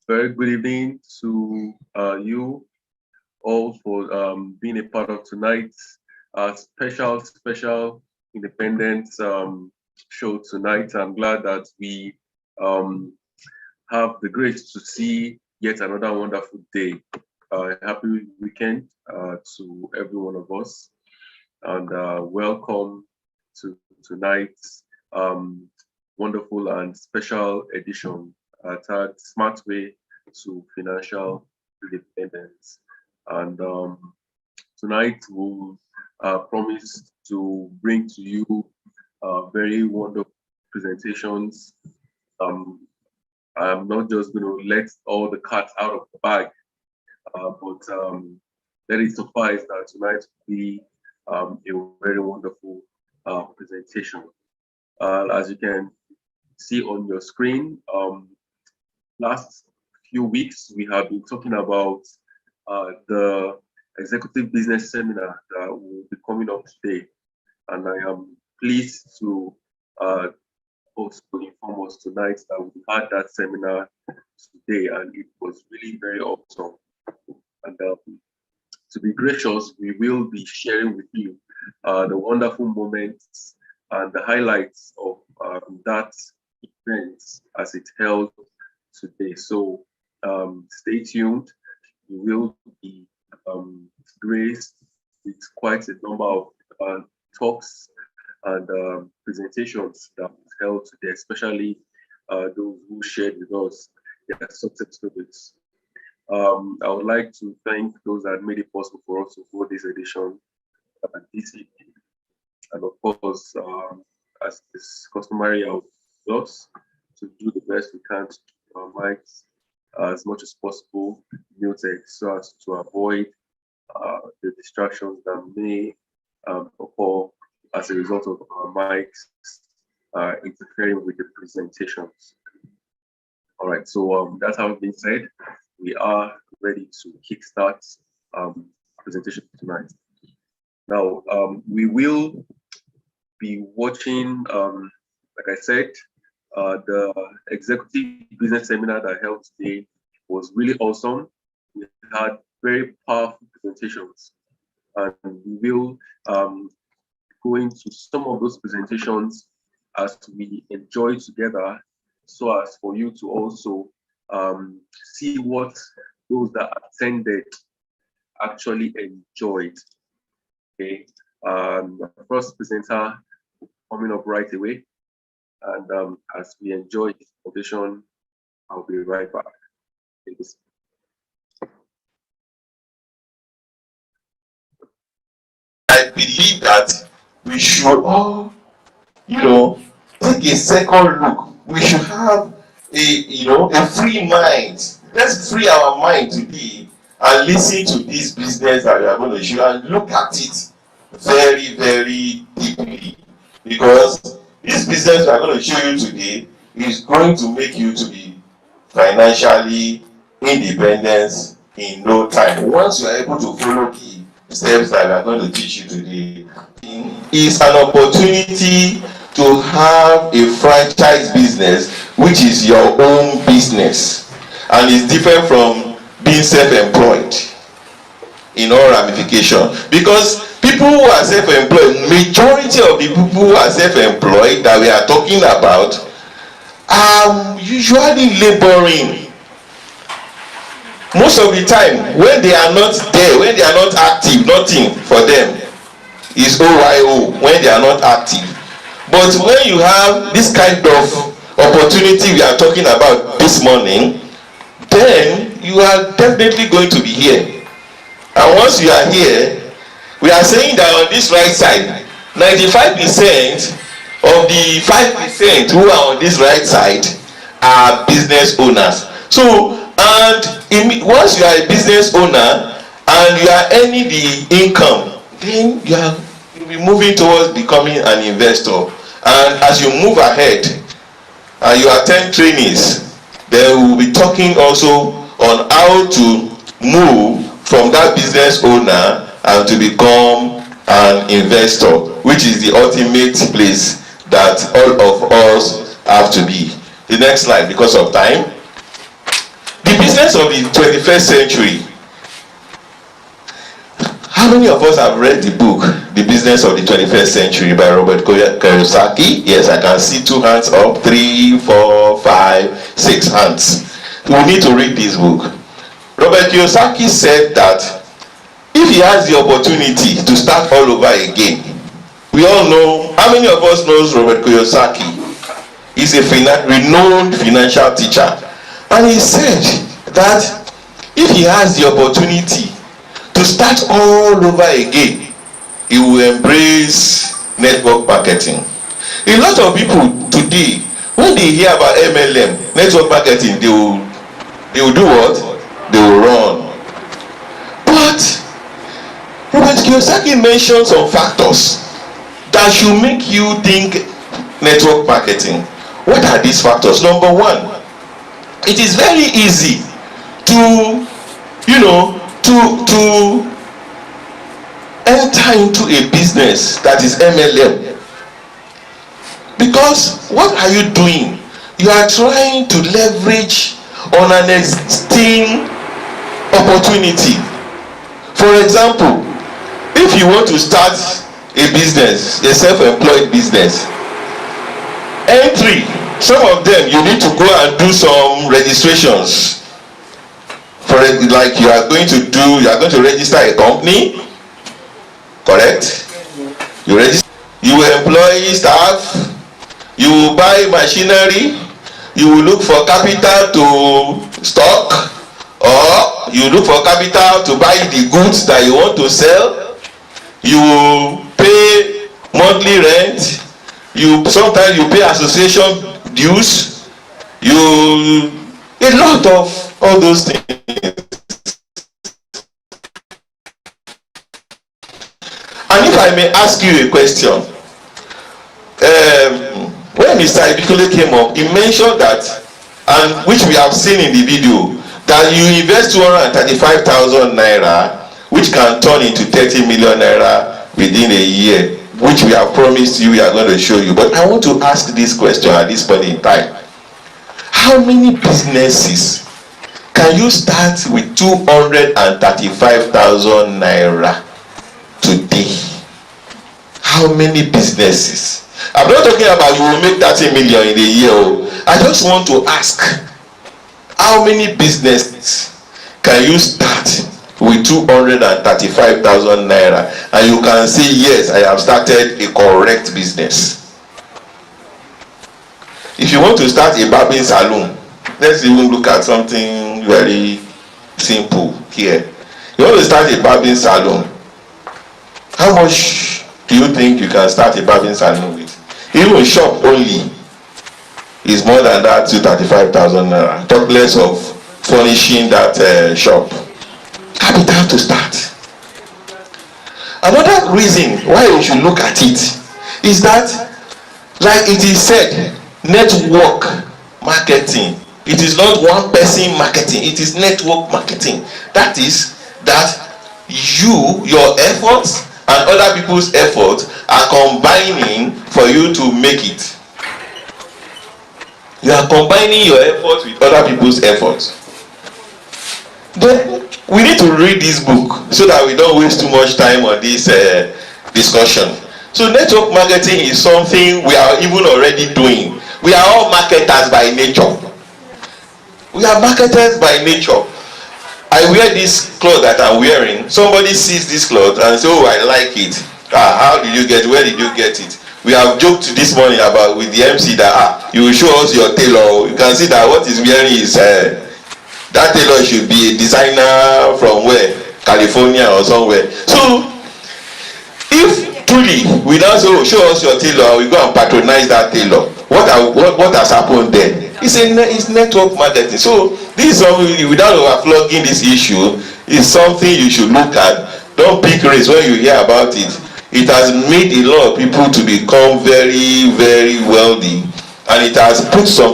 Very good evening to you all for being a part of tonight's special independence show tonight. I'm glad that we um, have the grace to see yet another wonderful day. Happy weekend to every one of us, and welcome to tonight's wonderful and special edition at Smart Way to Financial Independence. And tonight we'll promise to bring to you very wonderful presentations. I'm not just going to let all the cats out of the bag, but let it suffice that tonight will be a very wonderful presentation. As you can see on your screen, last few weeks we have been talking about the executive business seminar that will be coming up today, and I am pleased to also inform us tonight that we had that seminar today, and it was really very awesome. And to be gracious, we will be sharing with you the wonderful moments and the highlights of that event as it held today. So stay tuned. We will be graced with quite a number of talks and presentations that was held today, especially those who shared with us their success stories. I would like to thank those that made it possible for us to hold this edition this evening. And of course, as is customary of us, to do the best we can to keep our mics as much as possible muted so as to avoid the distractions that may occur as a result of our mics interfering with the presentations. All right, so that having been said, we are ready to kickstart presentation tonight. Now, we will be watching, like I said, the executive business seminar that held today was really awesome. We had very powerful presentations, and we will go into some of those presentations as we enjoy together, so as for you to also see what those that attended actually enjoyed. Okay, the first presenter coming up right away, and as we enjoy this presentation, I'll be right back. Thanks. I believe that we should all, take a second look. We should have a free mind. Let's free our mind today and listen to this business that we are going to show and look at it very, very deeply. Because this business we are going to show you today is going to make you to be financially independent in no time. Once you are able to follow the steps that we are going to teach you today, is an opportunity to have a franchise business which is your own business and is different from being self-employed in all ramifications. Because people who are self-employed, majority of the people who are self-employed that we are talking about are usually laboring. Most of the time when they are not there, when they are not active, nothing for them is OYO when they are not active. But when you have this kind of opportunity we are talking about this morning, then you are definitely going to be here. And once you are here, we are saying that on this right side, 95% of the 5% who are on this right side are business owners. So, and once you are a business owner and you are earning the income, then you'll be moving towards becoming an investor. And as you move ahead and you attend trainings, then we'll be talking also on how to move from that business owner and to become an investor, which is the ultimate place that all of us have to be. The next slide, because of time. The business of the 21st century. How many of us have read the book, The Business of the 21st Century by Robert Kiyosaki? Yes, I can see 2 hands up, 3, 4, 5, 6 hands. We need to read this book. Robert Kiyosaki said that if he has the opportunity to start all over again, we all know, how many of us knows Robert Kiyosaki? He's a renowned financial teacher. And he said that if he has the opportunity to start all over again, he will embrace network marketing. A lot of people today, when they hear about MLM, network marketing, they will do what? They will run. But Robert Kiyosaki mentioned some factors that should make you think network marketing. What are these factors? Number one, it is very easy to enter into a business that is MLM. Because what are you doing? You are trying to leverage on an existing opportunity. For example, if you want to start a business, a self-employed business, entry, some of them you need to go and do some registrations. For like you are going to register a company, correct? You register, you will employ staff, you will buy machinery, you will look for capital to stock, or you look for capital to buy the goods that you want to sell. You will pay monthly rent, sometimes you pay association dues, a lot of all those things. And if I may ask you a question, when Mr. Ibikole came up, he mentioned that, and which we have seen in the video, that you invest 235,000 naira, which can turn into 30 million naira within a year, which we have promised you, we are going to show you. But I want to ask this question at this point in time. How many businesses can you start with 235,000 naira today? How many businesses? I'm not talking about you will make 30 million in a year. I just want to ask, how many businesses can you start with 235,000 naira and you can say, yes, I have started a correct business? If you want to start a barbering salon, let's even look at something very simple here. You want to start a barbering salon, how much do you think you can start a barbering salon with? Even shop only is more than that, 235,000 naira. Talk less of furnishing that shop. Capital to start. Another reason why you should look at it is that, like it is said, network marketing. It is not one person marketing, it is network marketing. That is that your efforts and other people's efforts are combining for you to make it. You are combining your efforts with other people's efforts. Then we need to read this book so that we don't waste too much time on this discussion. So network marketing is something we are even already doing. We are all marketers by nature. We are marketers by nature. I wear this cloth that I'm wearing. Somebody sees this cloth and says, oh, I like it. How did you get it? Where did you get it? We have joked this morning about with the MC that you will show us your tailor. You can see that what he's wearing is that tailor should be a designer from where? California or somewhere. So if truly we now say, oh, show us your tailor, we go and patronize that tailor. What has happened then? It's network marketing. So this is something, without overflogging this issue, is something you should look at. Don't pick race when you hear about it. It has made a lot of people to become very, very wealthy, and it has put a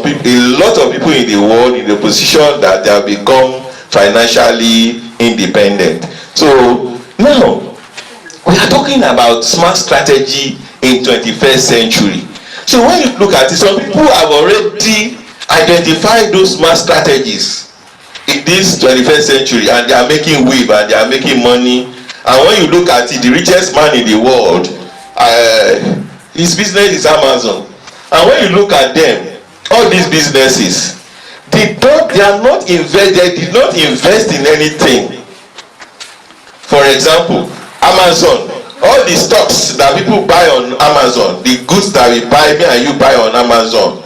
lot of people in the world in the position that they have become financially independent. So now we are talking about smart strategy in 21st century. So when you look at it, some people have already identified those smart strategies. in this 21st century, and they are making wave and they are making money. And when you look at it, the richest man in the world, his business is Amazon. And when you look at them, all these businesses, they did not invest in anything. For example, Amazon, all the stocks that people buy on Amazon, the goods that we buy, me and you buy on Amazon,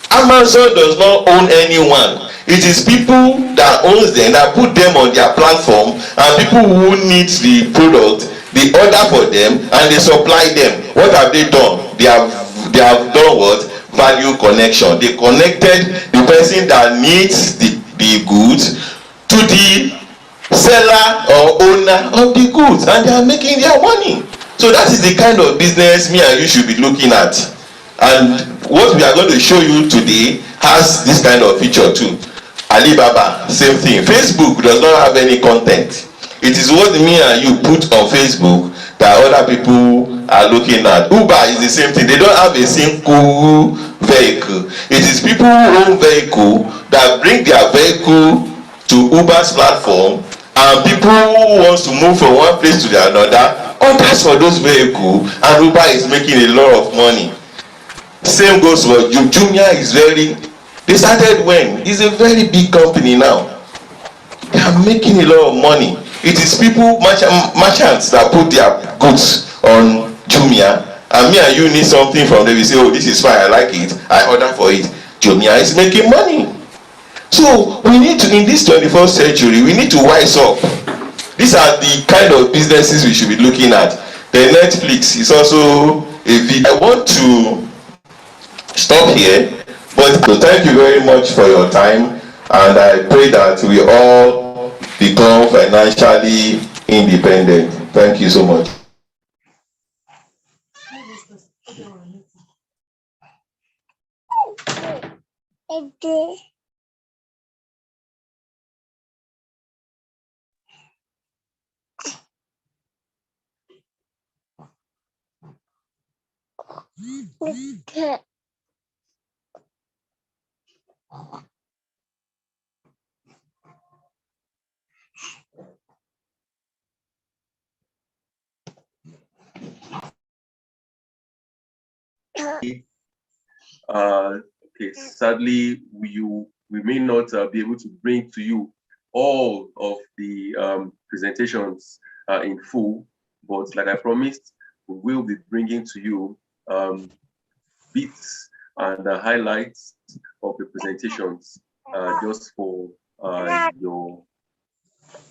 Amazon does not own anyone. It is people that owns them, that put them on their platform, and people who need the product, they order for them and they supply them. What have they done? They have done what? Value connection. They connected the person that needs the goods to the seller or owner of the goods, and they are making their money. So that is the kind of business me and you should be looking at. And what we are going to show you today has this kind of feature too. Alibaba, same thing. Facebook does not have any content. It is what me and you put on Facebook that other people are looking at. Uber is the same thing. They don't have a single vehicle. It is people who own vehicle that bring their vehicle to Uber's platform, and people who wants to move from one place to the another orders for those vehicles, and Uber is making a lot of money. Same goes for Jumia. They started when? It's a very big company now. They are making a lot of money. It is people, merchants that put their goods on Jumia, and me and you need something from them. We say, oh, this is fine, I like it, I order for it. Jumia is making money. So we need to, in this 21st century, we need to wise up. These are the kind of businesses we should be looking at. The Netflix is also a video. I want to stop here, but thank you very much for your time, and I pray that we all become financially independent. Thank you so much. Okay. Okay, sadly, we may not be able to bring to you all of the presentations in full, but like I promised, we will be bringing to you bits and highlights of the presentations just for your.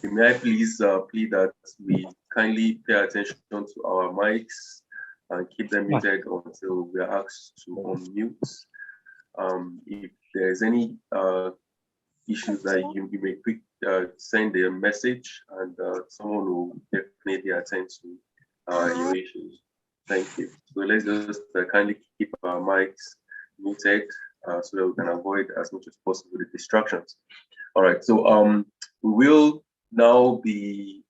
May I please plead that we kindly pay attention to our mics and keep them muted until we are asked to unmute. If there's any issues that you may quick send a message, and someone will definitely attend to your issues. Thank you. So let's just kindly keep our mics muted so that we can avoid as much as possible the distractions. All right, so we will now be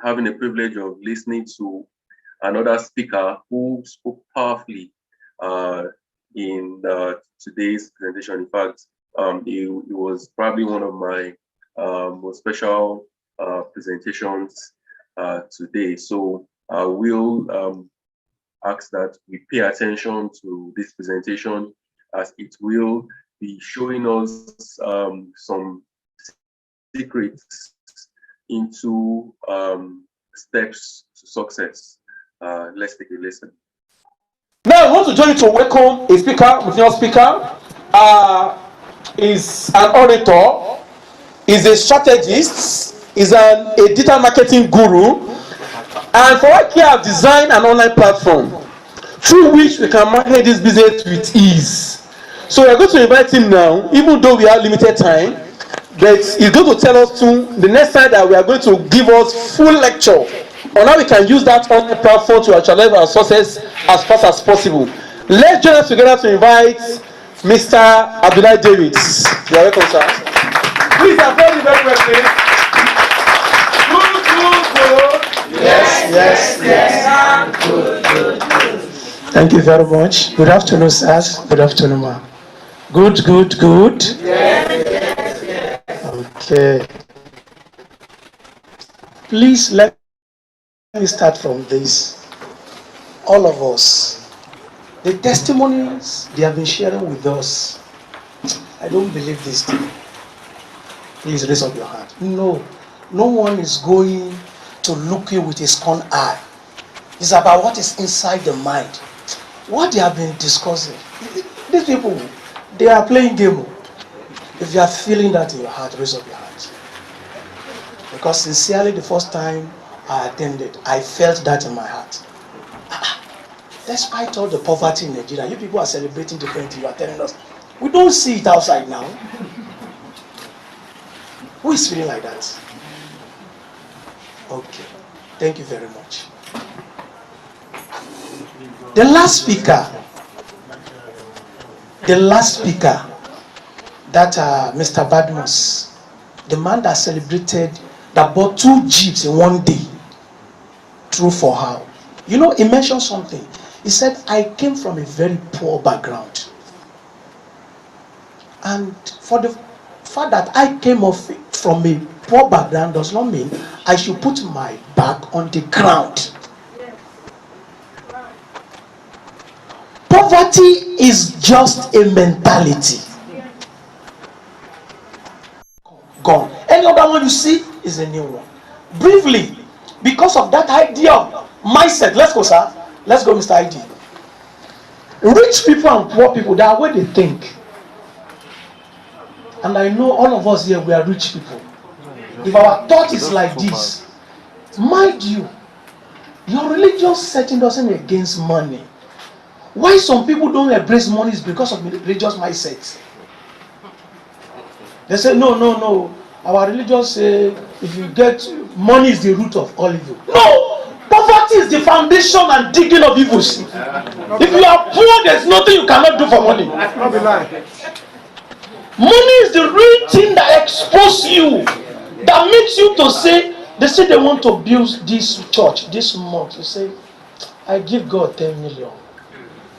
having the privilege of listening to another speaker who spoke powerfully in today's presentation. In fact, it was probably one of my most special presentations today. So I will ask that we pay attention to this presentation, as it will be showing us some secrets into steps to success. Let's take a listen. Now I want to join you to welcome a speaker, your speaker. Is an orator, is a strategist, is a digital marketing guru, and for what we have designed an online platform through which we can manage this business with ease. So we are going to invite him now, even though we have limited time, but he's going to tell us to the next time that we are going to give us full lecture on how we can use that online platform to actualize our success as fast as possible. Let's join us together to invite Mr. Abdullahi David. You are welcome, sir. Please applaud him very well, please. Good. Yes. Good. Thank you very much. Good afternoon, sirs. Good afternoon, ma'am. Good. Yes. Okay. Please let me start from this. All of us, the testimonies they have been sharing with us, I don't believe this thing. Please raise up your hand. No, no one is going to look you with his con eye. It's about what is inside the mind. What they have been discussing. These people, they are playing game. If you are feeling that in your heart, raise up your hands. Because sincerely, the first time I attended, I felt that in my heart. Despite all the poverty in Nigeria, you people are celebrating different things. You are telling us, we don't see it outside now. Who is feeling like that? Okay. Thank you very much. The last speaker, that Mr. Badmus, the man that celebrated, that bought 2 jeeps in one day, true for how? You know, he mentioned something. He said, I came from a very poor background. And for the fact that I came from a poor background does not mean I should put my back on the ground. Poverty is just a mentality. Gone. Any other one you see is a new one. Briefly, because of that idea of mindset, let's go, sir. Let's go, Mr. ID. Rich people and poor people, that way they think. And I know all of us here, we are rich people. If our thought is like this, mind you, your religious setting doesn't against money. Why some people don't embrace money is because of religious mindset. They say, no. Our religion say, if you get money is the root of all evil. No! Poverty is the foundation and digging of evils. If you are poor, there's nothing you cannot do for money. Money is the real thing that exposes you, that makes you to say, they say they want to build this church, this mosque. You say, I give God 10 million.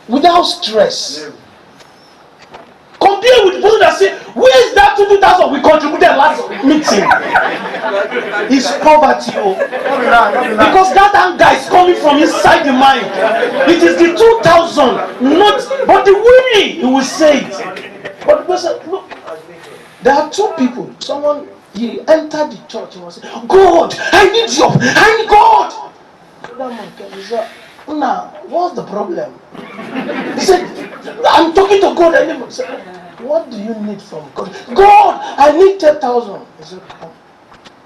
Without stress. Compare with people that say, where is that 2,000 we contributed last meeting? It's poverty. Because that anger is coming from inside the mind. It is the 2,000, not, but the way he will say it. But the person, look, there are 2 people. Someone, he entered the church and was saying, God, I need you. I need God. That man came, he said, now, what's the problem? He said, I'm talking to God. He said, what do you need from God? God, I need 10,000. He said, oh,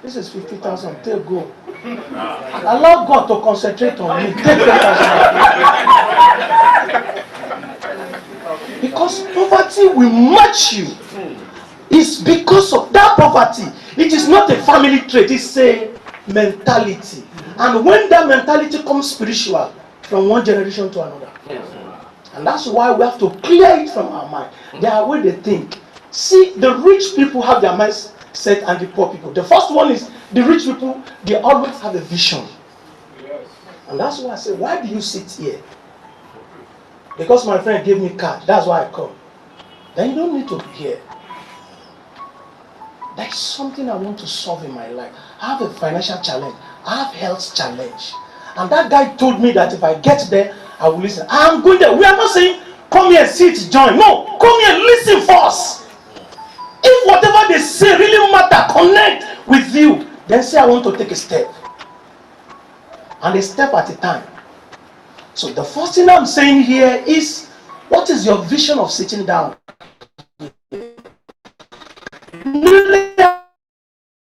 this is 50,000. Take go. Allow God to concentrate on me. Take 10,000. Because poverty will match you. It's because of that poverty. It is not a family trait. It's a mentality. And when that mentality comes spiritual, from one generation to another. And that's why we have to clear it from our mind. There are ways they think. See, the rich people have their mindset and the poor people. The first one is the rich people, they always have a vision. And that's why I say, why do you sit here? Because my friend gave me card. That's why I come. Then you don't need to be here. There's something I want to solve in my life. I have a financial challenge. I have health challenge. And that guy told me that if I get there, I will listen. I'm going there. We are not saying, come here, sit, join. No, come here, listen first. If whatever they say really matter, connect with you, then say, I want to take a step. And a step at a time. So the first thing I'm saying here is, what is your vision of sitting down?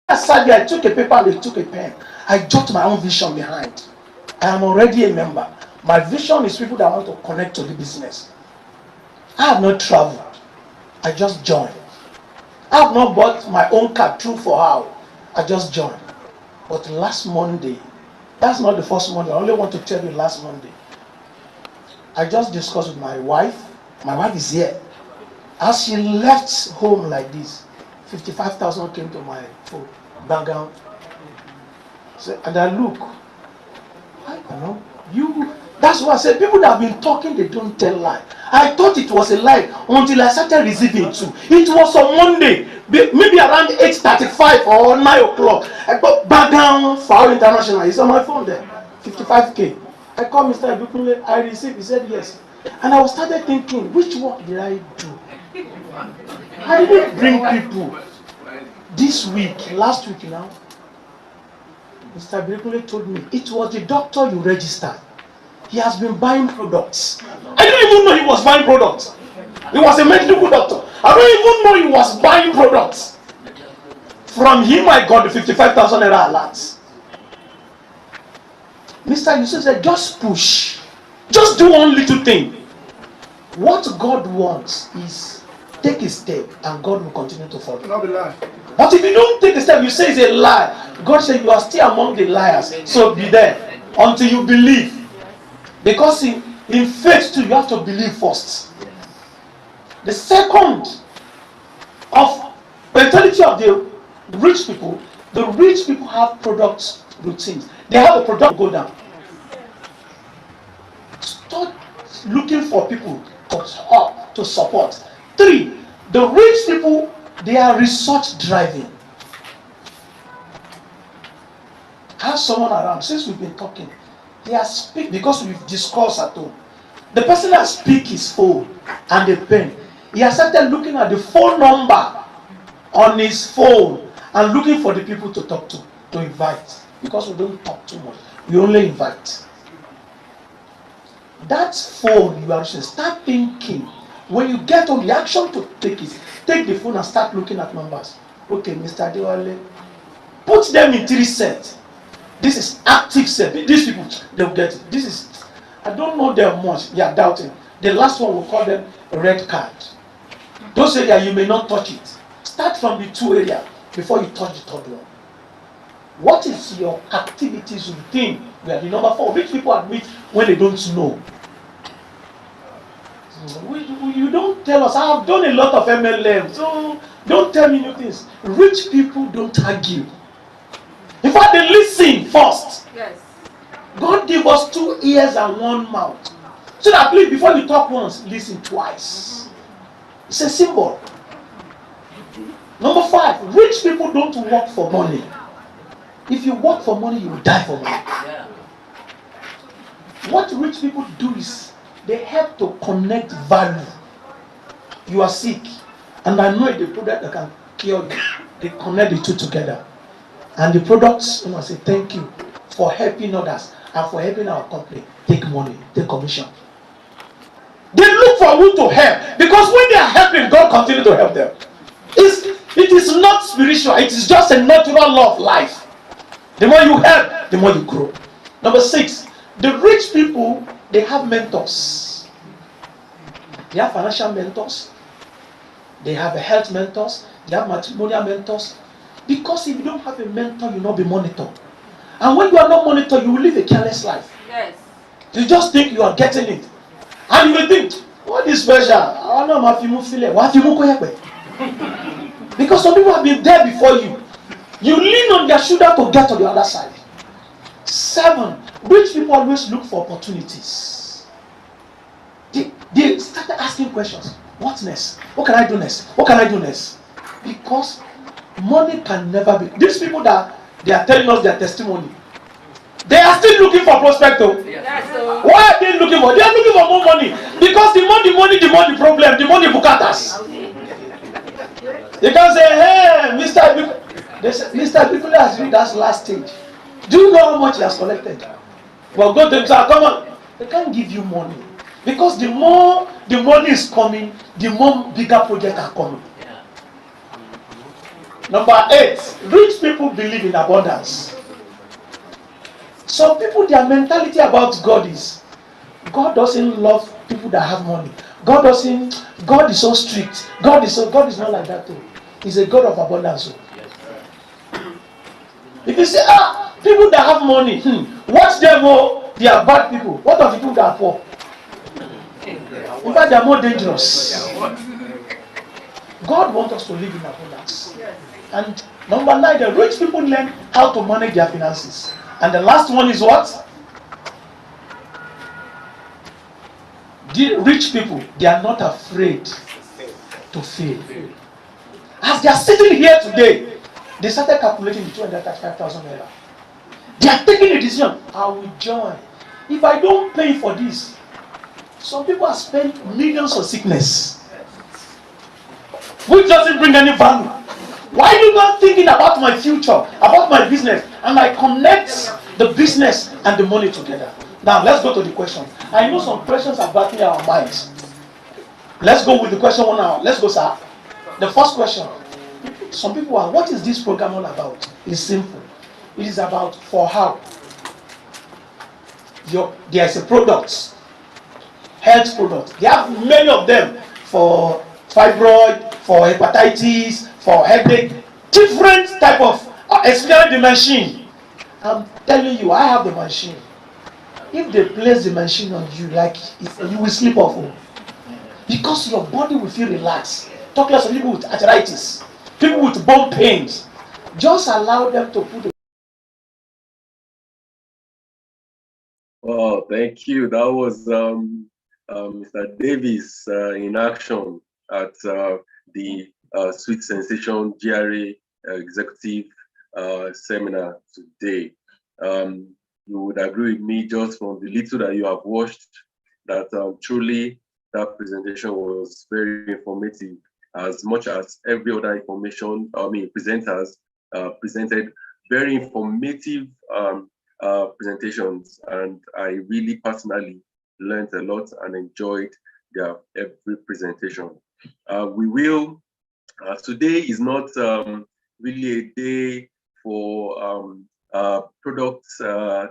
I took a paper and I took a pen. I jotted my own vision behind. I am already a member. My vision is people that want to connect to the business. I have not traveled. I just joined. I have not bought my own car through for how. I just joined. But last Monday, that's not the first Monday. I only want to tell you last Monday. I just discussed with my wife. My wife is here. As she left home like this, 55,000 came to my phone, background. So, and I look. I don't know. That's why I said people that have been talking, they don't tell lie. I thought it was a lie until I started receiving too. It was on Monday, maybe around 8:35 or 9 o'clock. I got back down for International. It's on my phone there, 55K. I called Mr. Ebukunle, I received, he said yes. And I started thinking, which work did I do? I didn't bring people. This week, last week now, Mr. Ebukunle told me, it was the doctor you registered. He has been buying products. I didn't even know he was buying products. He was a medical doctor. I don't even know he was buying products. From him, I got the 55,000 naira alerts. Mr. Yusuf said, just push. Just do one little thing. What God wants is take a step and God will continue to follow. But if you don't take a step, you say it's a lie. God said you are still among the liars. So be there until you believe. Because in faith too, you have to believe first. The second of mentality of the rich people have product routines. They have a product go down. Start looking for people to support. 3, the rich people, they are research driving. Have someone around, since we've been talking, they are speak because we've discussed at home. The person that speak his phone and the pen, he has started looking at the phone number on his phone and looking for the people to talk to invite. Because we don't talk too much, we only invite. That phone you are using, start thinking. When you get on the action to take it, take the phone and start looking at numbers. Okay, Mr. Adewale, put them in 3 sets. This is active set. These people, they'll get it. This is, I don't know them much. They are doubting. The last one, we'll call them a red card. Those areas, you may not touch it. Start from the 2 areas before you touch the 3rd one. What is your activities routine? We are the number 4. Rich people admit when they don't know. You don't tell us. I have done a lot of MLM, so don't tell me new things. Rich people don't argue. In fact, they listen first. Yes. God gave us 2 ears and 1 mouth. So that please, before you talk once, listen twice. It's a symbol. Number 5, rich people don't work for money. If you work for money, you will die for money. Yeah. What rich people do is they help to connect value. You are sick, and I know the product that can cure you. They connect the 2 together. And the products, say thank you for helping others and for helping our company. Take money, take commission. They look for who to help, because when they are helping, God continue to help them. It is not spiritual, it is just a natural law of life. The more you help, the more you grow. Number 6, the rich people, they have mentors. They have financial mentors. They have health mentors. They have matrimonial mentors. Because if you don't have a mentor, you will not be monitored. And when you are not monitored, you will live a careless life. Yes. You just think you are getting it. And you will think, what is special? I don't know. Because some people have been there before you. You lean on their shoulder to get to the other side. 7, rich people always look for opportunities. They started asking questions. What next? What can I do next? What can I do next? Because money can never be. These people that they are telling us their testimony, they are still looking for prospect. Why are they looking for? They are looking for more money. Because the more the problem, the more the bukatas. They can say, hey, Mr. People has reached that last stage. Do you know how much he has collected? Well, go to him, sir, come on. They can't give you money. Because the more the money is coming, the more bigger projects are coming. Number 8, rich people believe in abundance. Some people, their mentality about God is, God doesn't love people that have money. God is so strict. God is not like that too. He's a God of abundance. If you say, people that have money, watch them, they are bad people. What of the people that are poor? In fact, they are more dangerous. God wants us to live in abundance. And number 9, the rich people learn how to manage their finances. And the last one is what? The rich people, they are not afraid to fail. As they are sitting here today, they started calculating the 235,000 naira. They are taking a decision. I will join. If I don't pay for this, some people have spent millions on sickness, which doesn't bring any value. Why are you not thinking about my future, about my business, and I connect the business and the money together? Now, let's go to the question. I know some questions are battling our minds. Let's go with the question one now. Let's go, sir. The first question. Some people are, what is this program all about? It's simple. It is about for how. There's a product, health product. They have many of them for fibroid, for hepatitis, for headache, different type of, especially the machine. I'm telling you, I have the machine. If they place the machine on you, like you will sleep off, because your body will feel relaxed. Talk less of people with arthritis, people with bone pains. Just allow them to put. Oh, thank you. That was Mr. Davis in action at the Sweet Sensation GRA Executive Seminar today. You would agree with me, just from the little that you have watched, that truly that presentation was very informative, as much as every other information, presenters presented very informative presentations, and I really personally learned a lot and enjoyed their every presentation. We will, today is not really a day for products,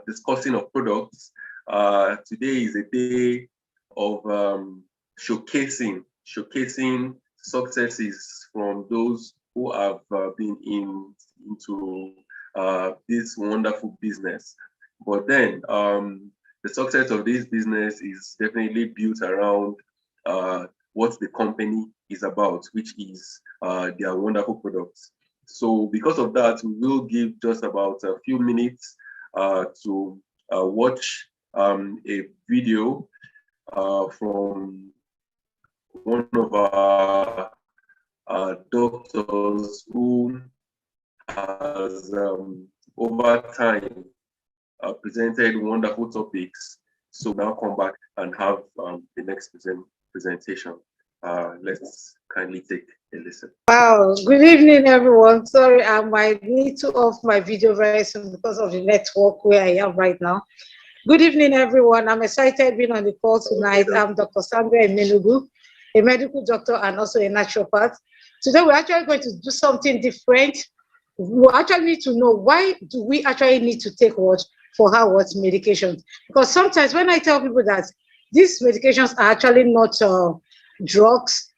discussing of products. Today is a day of showcasing successes from those who have been into this wonderful business. But then the success of this business is definitely built around what the company is about, which is their wonderful products. So because of that, we will give just about a few minutes to watch a video from one of our doctors who has over time presented wonderful topics. So now come back and have the next presentation. Let's kindly take a listen. Wow, good evening, everyone. Sorry, I might need to off my video very soon because of the network where I am right now. Good evening, everyone. I'm excited being on the call tonight. I'm Dr. Sandra Emenugu, a medical doctor and also a naturopath. Today, we're actually going to do something different. We actually need to know, why do we actually need to take what for how what medications? Because sometimes when I tell people that these medications are actually not drugs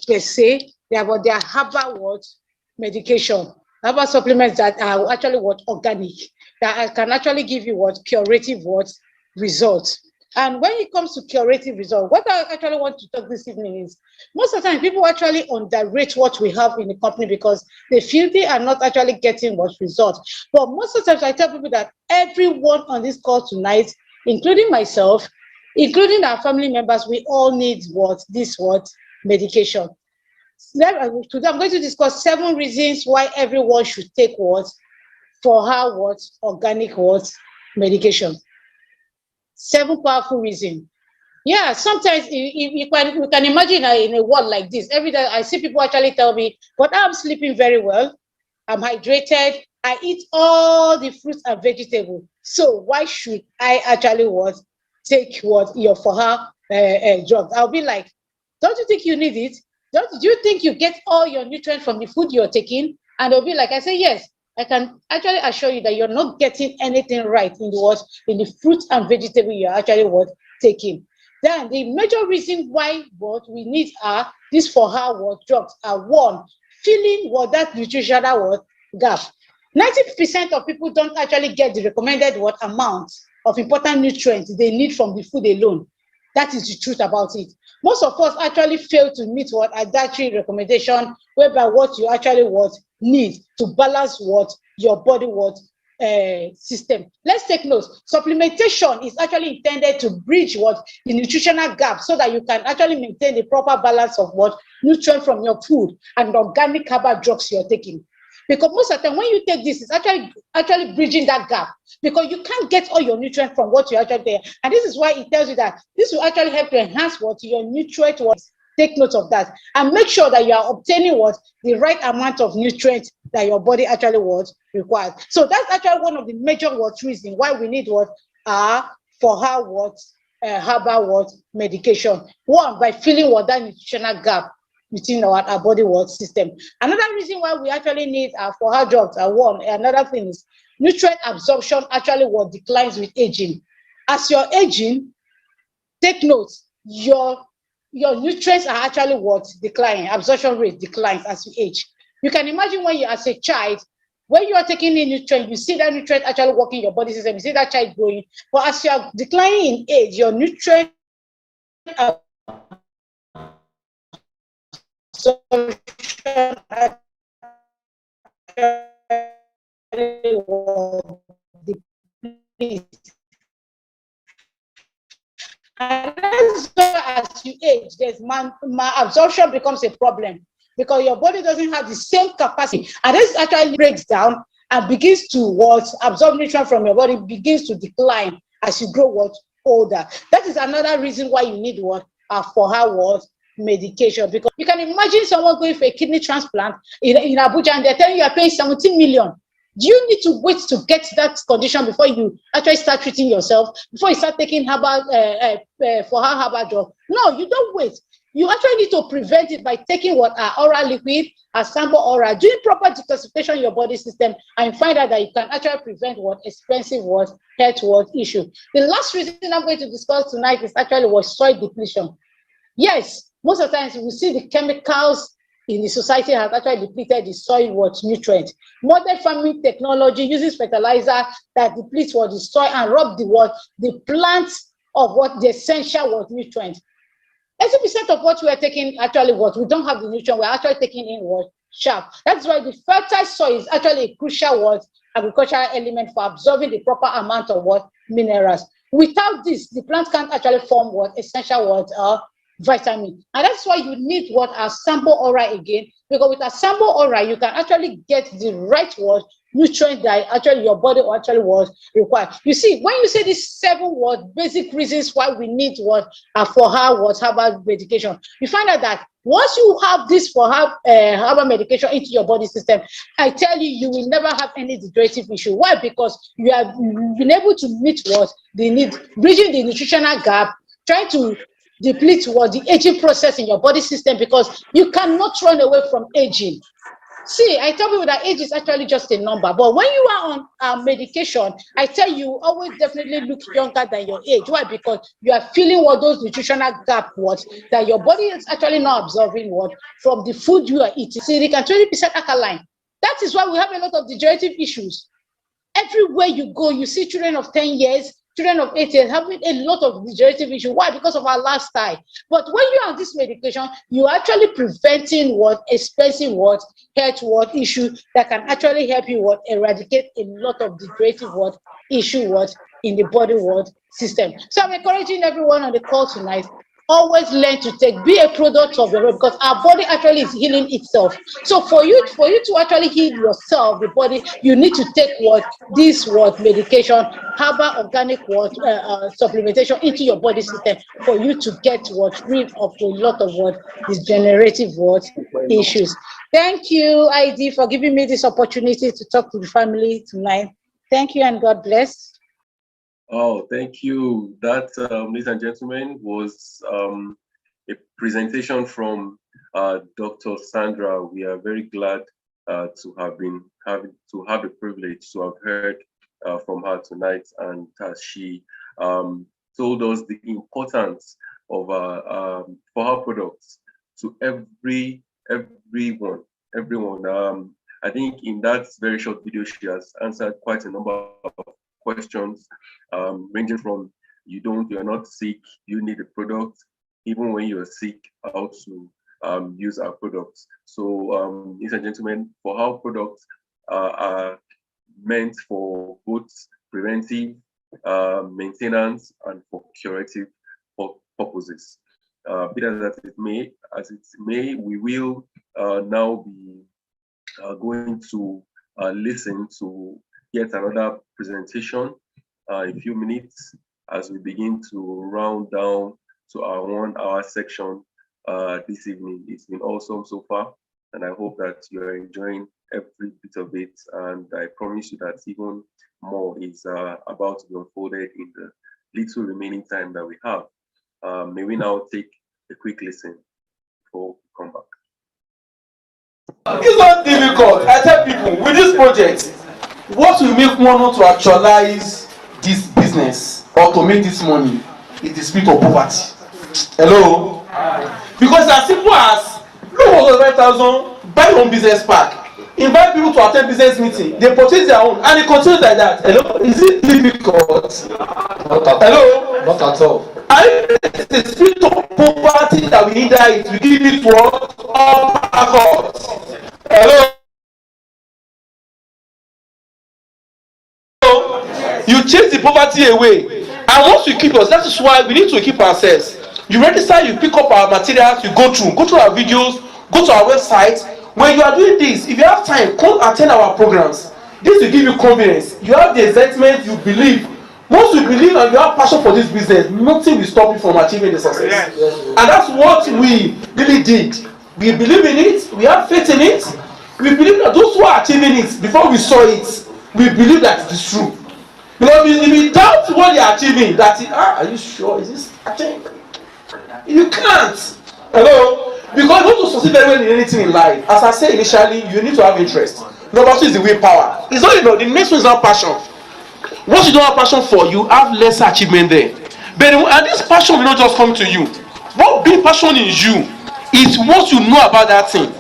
per se, they are herbal what medication, herbal supplements that are actually what organic, that can actually give you what curative what results. And when it comes to curative results, what I actually want to talk this evening is, most of the time people actually underrate what we have in the company because they feel they are not actually getting what results. But most of the times I tell people that everyone on this call tonight, including myself, including our family members, we all need this medication. Today I'm going to discuss 7 reasons why everyone should take organic medication. 7 powerful reasons. Yeah, sometimes you can imagine in a world like this, every day I see people actually tell me, but I'm sleeping very well, I'm hydrated, I eat all the fruits and vegetables. So why should I actually take your for her drugs? I'll be like, don't you think you need it? Do you think you get all your nutrients from the food you're taking? And they'll be like, I say, yes. I can actually assure you that you're not getting anything right in the fruit and vegetable you're actually taking. Then the major reason why we need these for her drugs are, 1, filling that nutritional gap. 90% of people don't actually get the recommended amount of important nutrients they need from the food alone. That is the truth about it. Most of us actually fail to meet a dietary recommendation, whereby what you actually need to balance your body system. Let's take notes. Supplementation is actually intended to bridge what the nutritional gap so that you can actually maintain the proper balance of what nutrient from your food and organic herbal drugs you're taking. Because most of the time when you take this, it's actually bridging that gap because you can't get all your nutrients from what you actually there. And this is why it tells you that this will actually help to enhance what your nutrient was. Take note of that and make sure that you are obtaining what the right amount of nutrients that your body actually what requires. So that's actually one of the major what reasons why we need what for her what herbal what medication. One, by filling what that nutritional gap within our body what system. Another reason why we actually need for her drugs another thing is nutrient absorption actually what declines with aging. As you're aging, take note, your nutrients are actually what declining, absorption rate declines as you age. You can imagine when you as a child, when you are taking in nutrient, you see that nutrient actually working your body system, you see that child growing. But as you are declining in age, your nutrient and as you age, there's malabsorption becomes a problem because your body doesn't have the same capacity, and this actually breaks down and begins to absorb nutrient from your body begins to decline as you grow older. That is another reason why you need for her medication, because you can imagine someone going for a kidney transplant in Abuja and they're telling you are paying 17 million. Do you need to wait to get that condition before you actually start treating yourself, before you start taking herbal for her herbal drug? No, you don't wait. You actually need to prevent it by taking oral liquid, sample oral, doing proper detoxification of your body system, and find out that you can actually prevent expensive health issue. The last reason I'm going to discuss tonight is actually soil depletion. Yes, most of the times we see the chemicals in the society has actually depleted the soil nutrient. Modern farming technology uses fertilizer that depletes the soil and rob the plants of the essential nutrient. 80% of what we are taking actually we don't have the nutrient, we're actually taking in sharp. That's why the fertile soil is actually a crucial agricultural element for absorbing the proper amount of minerals. Without this, the plant can't actually form essential vitamin, and that's why you need a sample oral again, because with a sample oral you can actually get the right nutrient that actually your body actually required. You see, when you say these 7 basic reasons why we need for her herbal medication, you find out that once you have this for herbal medication into your body system, I tell you, you will never have any degenerative issue. Why? Because you have been able to meet they need, bridging the nutritional gap, trying to deplete the aging process in your body system, because you cannot run away from aging. See, I tell people that age is actually just a number, but when you are on medication, I tell you, always definitely look younger than your age. Why? Because you are feeling those nutritional gap that your body is actually not absorbing from the food you are eating. See, they can 20% alkaline. That is why we have a lot of degenerative issues. Everywhere you go, you see children of 10 years, children of 8 years having a lot of degenerative issues. Why? Because of our lifestyle. But when you are on this medication, you're actually preventing expensive health issue that can actually help you eradicate a lot of degenerative issue in the body system. So I'm encouraging everyone on the call tonight, always learn to be a product of your body, because our body actually is healing itself. So for you to actually heal yourself, the body, you need to take this medication, herbal organic supplementation into your body system for you to get rid of a lot of degenerative issues. Thank you, ID, for giving me this opportunity to talk to the family tonight. Thank you and God bless. Oh, thank you. That, ladies and gentlemen, was a presentation from Dr. Sandra. We are very glad to have the privilege to have heard from her tonight, and she told us the importance of for her products to everyone. I think in that very short video, she has answered quite a number of questions, ranging from you're not sick, you need a product, even when you're sick, how to use our products. So, ladies and gentlemen, for our products are meant for both preventive, maintenance, and for curative purposes. Be that as it may, we will now be going to listen to yet another presentation in a few minutes as we begin to round down to our 1 hour section this evening. It's been awesome so far, and I hope that you're enjoying every bit of it. And I promise you that even more is about to be unfolded in the little remaining time that we have. May we now take a quick listen before we come back. It's not difficult. I tell people with this project, what will make one want to actualize this business or to make this money is the spirit of poverty. Hello? Because as simple as look for 5,000, buy your own business park, invite people to attend business meeting, they purchase their own, and it continues like that. Hello? Is it difficult? Not at Hello? Not at all. And it's the spirit of poverty that we need that it, we give it to us all across. Hello? You chase the poverty away, and once you keep us, that is why we need to keep ourselves. You register, you pick up our materials, you go through our videos, go to our website. When you are doing this, if you have time, come attend our programs. This will give you confidence. You have the excitement, you believe. Once you believe and you have passion for this business, nothing will stop you from achieving the success. Yes. And that's what we really did. We believe in it, we have faith in it. We believe that those who are achieving it, before we saw it, we believe that it is true. Because if we doubt what they are achieving, are you sure? Is this achieving? You can't. Hello? Because you want to succeed very well in anything in life. As I said initially, you need to have interest. Number 2 is the willpower. It's not, the next one is not passion. Once you don't have passion for, you have less achievement there. But and this passion will not just come to you. What being passion in you is what you know about that thing,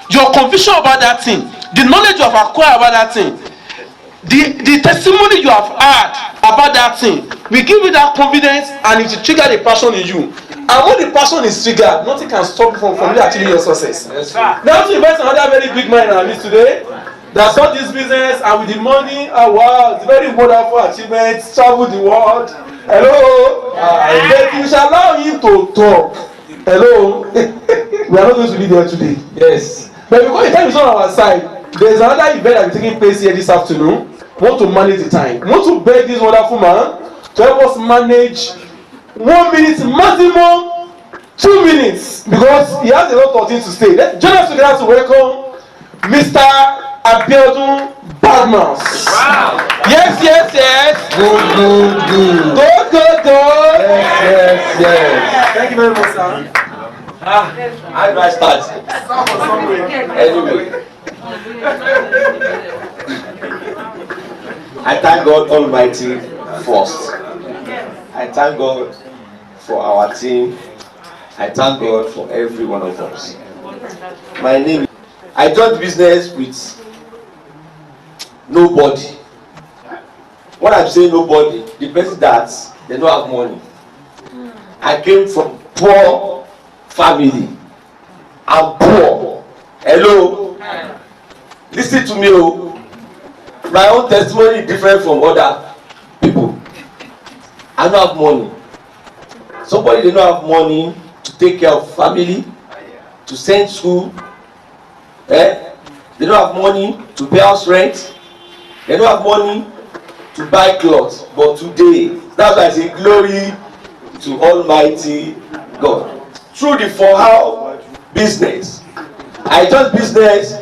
your conviction about that thing, the knowledge you have acquired about that thing, the testimony you have had about that thing will give you that confidence, and it will trigger the passion in you. And when the passion is triggered, nothing can stop you from really achieving your success. Yes, now to invite another very big man in our midst today that got this business, and with the money, wow, it's very wonderful achievement, travel the world. Hello? But we shall allow him to talk. Hello? We are not going to be there today. Yes. But because the time is on our side, there is another event that will be taking place here this afternoon. We want to manage the time. We want to beg this wonderful man to help us manage 1 minute, maximum 2 minutes, because he has a lot of things to say. Let's join us together to welcome Mr. Abiodun Badmus. Wow. Yes. Good. Yes. Thank you very much, sir. How do I start? Anyway, I thank God Almighty first. I thank God for our team. I thank God for every one of us. My name, I joined business with nobody. When I'm saying nobody, the person that they don't have money. I came from poor family. I'm poor. Hello? Listen to me. My own testimony is different from other people. I don't have money. Somebody they don't have money to take care of family, to send school. They don't have money to pay house rent. They don't have money to buy clothes. But today, that's why I say glory to Almighty God. Through the for-how business, I just business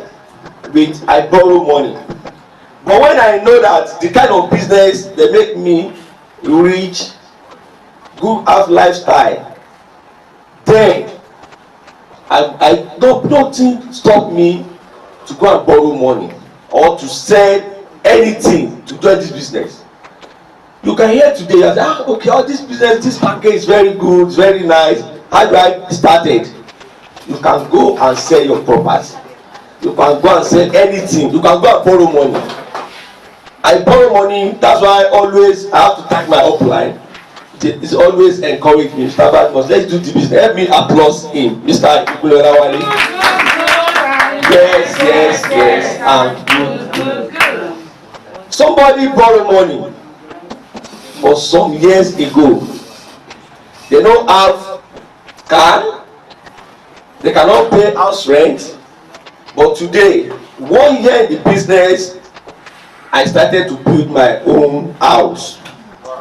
with I borrow money. But when I know that the kind of business they make me rich, good have lifestyle, then I don't nothing stop me to go and borrow money or to sell anything to do this business. You can hear today and say, okay, all this business, this package is very good, it's very nice. How do I start it? You can go and sell your property. You can go and sell anything. You can go and borrow money. I borrow money, that's why I have to thank my upline. It's always encouraged me, Mr. Badmus, let's do the business. Help me applause him, Mr. Ikulerawale. Yes. Good. somebody borrow money for some years ago. They don't have car, they cannot pay house rent, but today, 1 year in the business, I started to build my own house.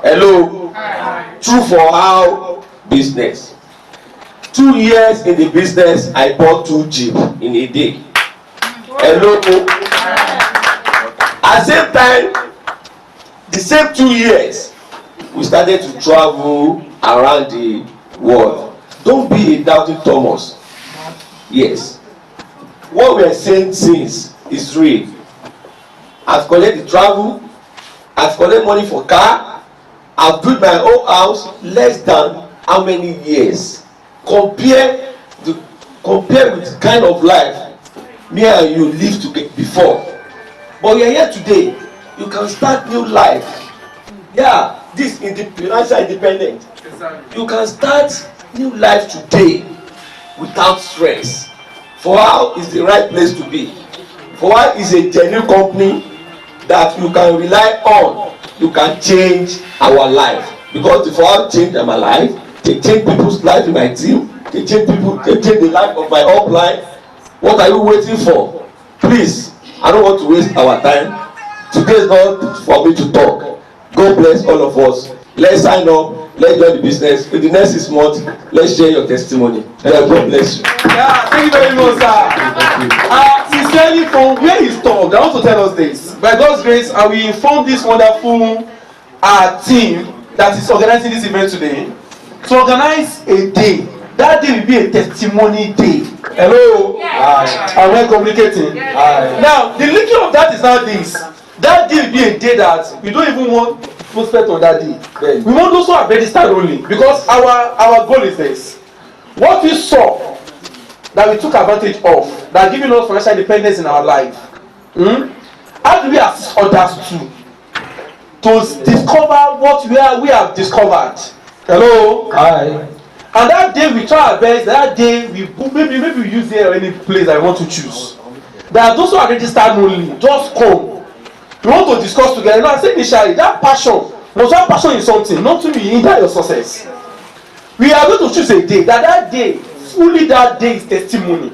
Hello, true for how business. 2 years in the business, I bought 2 Jeep in a day. Hello, at the same time, the same 2 years, we started to travel around the world. Don't be a doubting Thomas. Yes, what we are saying since is real. I've collected the travel, I've collected money for car, I've built my own house less than how many years? Compare with the kind of life me and you lived together before. But we are here today. You can start new life. Yeah, this is the financial independent. You can start new life today without stress. For how is the right place to be? For how is a genuine company that you can rely on? You can change our life. Because for how change my life, they change people's life in my team, they change the life of my upline. What are you waiting for? Please, I don't want to waste our time. Today is not for me to talk. God bless all of us. Let's sign up. Let's join the business. In the next 6 months, let's share your testimony. God bless you. Yeah, thank you very much, sir. Sincerely, from where he stopped, I want to tell us this. By God's grace, I will inform this wonderful team that is organizing this event today to organize a day. That day will be a testimony day. Hello? Yes. Am I communicating? Yes. Now, the linking of that is now this. That day will be a day that we don't even want prospect on that day. Yes. We want those who are registered only, because our goal is this. What we saw that we took advantage of, that giving us financial independence in our life, how do we assist others to discover what we have discovered? Hello? Hi. And that day we try our best. That day we maybe we use there any place I want to choose. There are those who are registered only. Just come. We want to discuss together. I said initially that passion, must have passion in something, not to be hinder your success. We are going to choose a day. That day, fully that day is testimony.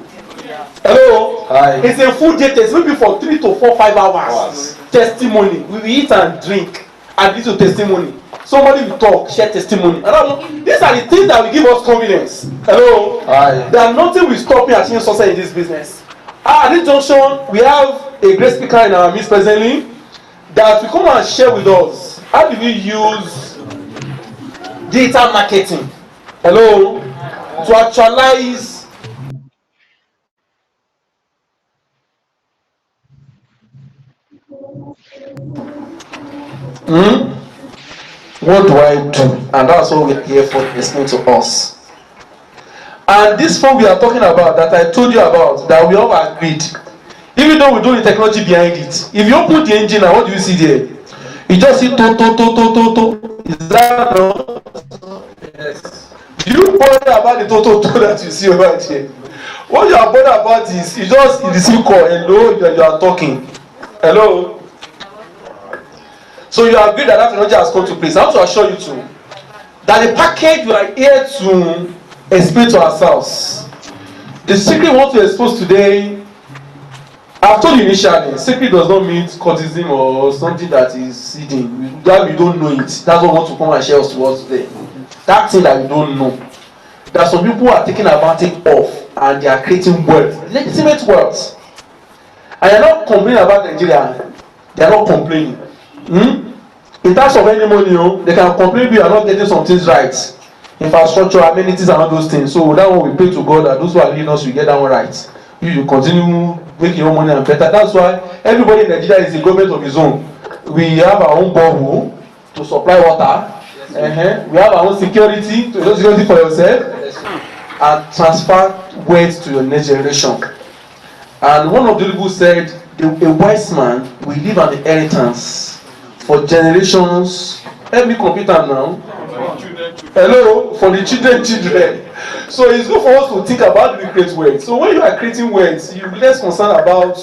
Hello? Hi. It's a full day test, maybe for 3 to 4, 5 hours. Testimony. We will eat and drink and listen to testimony. Somebody will talk, share testimony. I don't know. These are the things that will give us confidence. Hello? Hi. There are nothing will stop me achieving success in this business. At this junction, we have a great speaker in our midst presently that will come and share with us how do we use digital marketing. Hello? To actualize what do I do? And that's what we're here for, listening to us. And this phone we are talking about, that I told you about, that we all agreed, even though we don't the technology behind it, if you open the engine now, what do you see there? You just see to. Is that no? Yes. Do you bother about the to that you see over there? What you are bothered about is you just in the SIM call, hello, you are talking. Hello. So you agree that technology has come to place. I want to assure you too that the package we are here to explain to ourselves. The secret we want to expose today, I've told you initially, secret does not mean courtesan or something that is hidden. That we don't know it. That's what we want to come and share to us today. That thing that we don't know. That some people are taking advantage of and they are creating wealth, legitimate wealth. And they are not complaining about Nigeria. They are not complaining. In terms of any money, they can complain we are not getting some things right. Infrastructure, amenities, and all those things. So that one we pray to God that those who are leading us will get that one right. You continue making your money and better. That's why everybody in Nigeria is the government of his own. We have our own borehole to supply water. We have our own security to security for yourself and transfer wealth to your next generation. And one of the people said, a wise man will leave an inheritance for generations. Help me computer now. Hello, for the children. So it's good for us to think about the create wealth. So when you are creating wealth, you're less concerned about